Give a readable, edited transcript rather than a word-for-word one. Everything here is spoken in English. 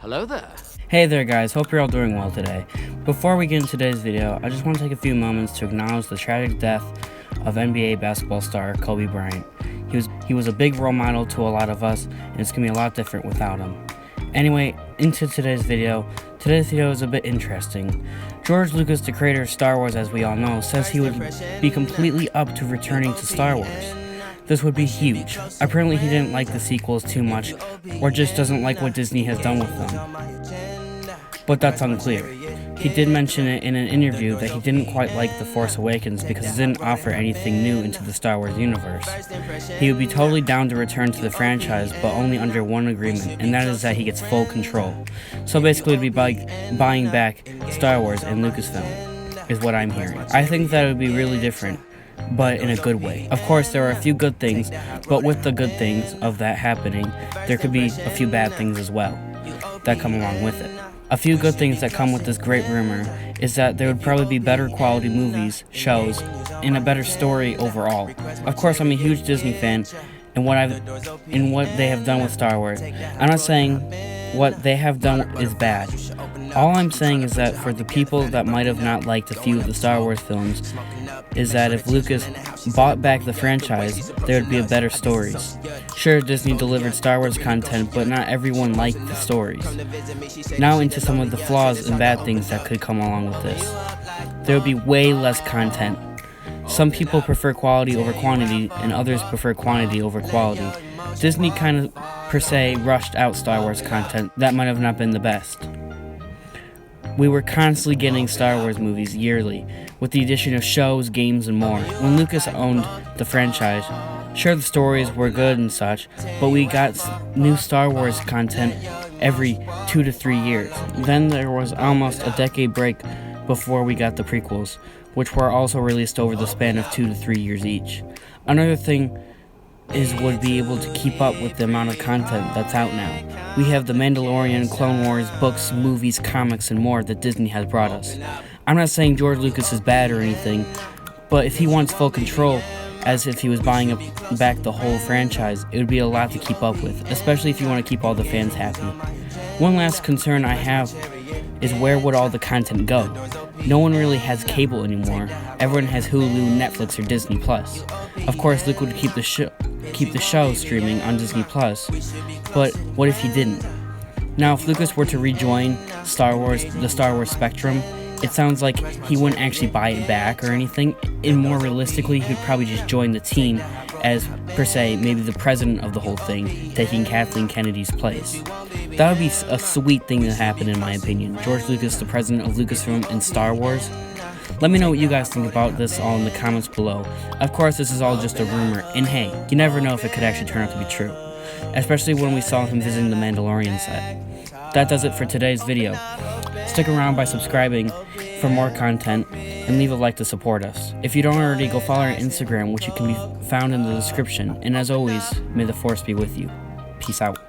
Hello there. Hey there guys, hope you're all doing well today. Before we get into today's video, I just want to take a few moments to acknowledge the tragic death of NBA basketball star Kobe Bryant. He was a big role model to a lot of us, and it's going to be a lot different without him. Anyway, into today's video. Today's video is a bit interesting. George Lucas, the creator of Star Wars as we all know, says he would be completely up to returning to Star Wars. This would be huge. Apparently he didn't like the sequels too much, or just doesn't like what Disney has done with them. But that's unclear. He did mention it in an interview that he didn't quite like The Force Awakens because it didn't offer anything new into the Star Wars universe. He would be totally down to return to the franchise, but only under one agreement, and that is that he gets full control. So basically it would be buying back Star Wars and Lucasfilm, is what I'm hearing. I think that it would be really different, but in a good way. Of course, there are a few good things, but with the good things of that happening, there could be a few bad things as well that come along with it. A few good things that come with this great rumor is that there would probably be better quality movies, shows, and a better story overall. Of course, I'm a huge Disney fan, and what they have done with Star Wars. I'm not saying what they have done is bad. All I'm saying is that for the people that might have not liked a few of the Star Wars films, is that if Lucas bought back the franchise, there would be a better stories. Sure, Disney delivered Star Wars content, but not everyone liked the stories. Now into some of the flaws and bad things that could come along with this. There would be way less content. Some people prefer quality over quantity, and others prefer quantity over quality. Disney kind of, per se, rushed out Star Wars content that might have not been the best. We were constantly getting Star Wars movies yearly, with the addition of shows, games, and more. When Lucas owned the franchise, sure the stories were good and such, but we got new Star Wars content every 2 to 3 years. Then there was almost a decade break before we got the prequels, which were also released over the span of 2 to 3 years each. Another thing would be able to keep up with the amount of content that's out now. We have The Mandalorian, Clone Wars, books, movies, comics, and more that Disney has brought us. I'm not saying George Lucas is bad or anything, but if he wants full control, as if he was buying back the whole franchise, it would be a lot to keep up with, especially if you want to keep all the fans happy. One last concern I have is where would all the content go? No one really has cable anymore. Everyone has Hulu, Netflix, or Disney+. Of course, Luke would keep the show streaming on Disney+, but what if he didn't? Now, if Lucas were to rejoin the Star Wars spectrum, it sounds like he wouldn't actually buy it back or anything, and more realistically, he'd probably just join the team as, per se, maybe the president of the whole thing, taking Kathleen Kennedy's place. That would be a sweet thing to happen, in my opinion. George Lucas, the president of Lucasfilm and Star Wars. Let me know what you guys think about this all in the comments below. Of course, this is all just a rumor, and hey, you never know if it could actually turn out to be true, especially when we saw him visiting the Mandalorian set. That does it for today's video. Stick around by subscribing for more content, and leave a like to support us. If you don't already, go follow our Instagram, which you can be found in the description, and as always, may the Force be with you. Peace out.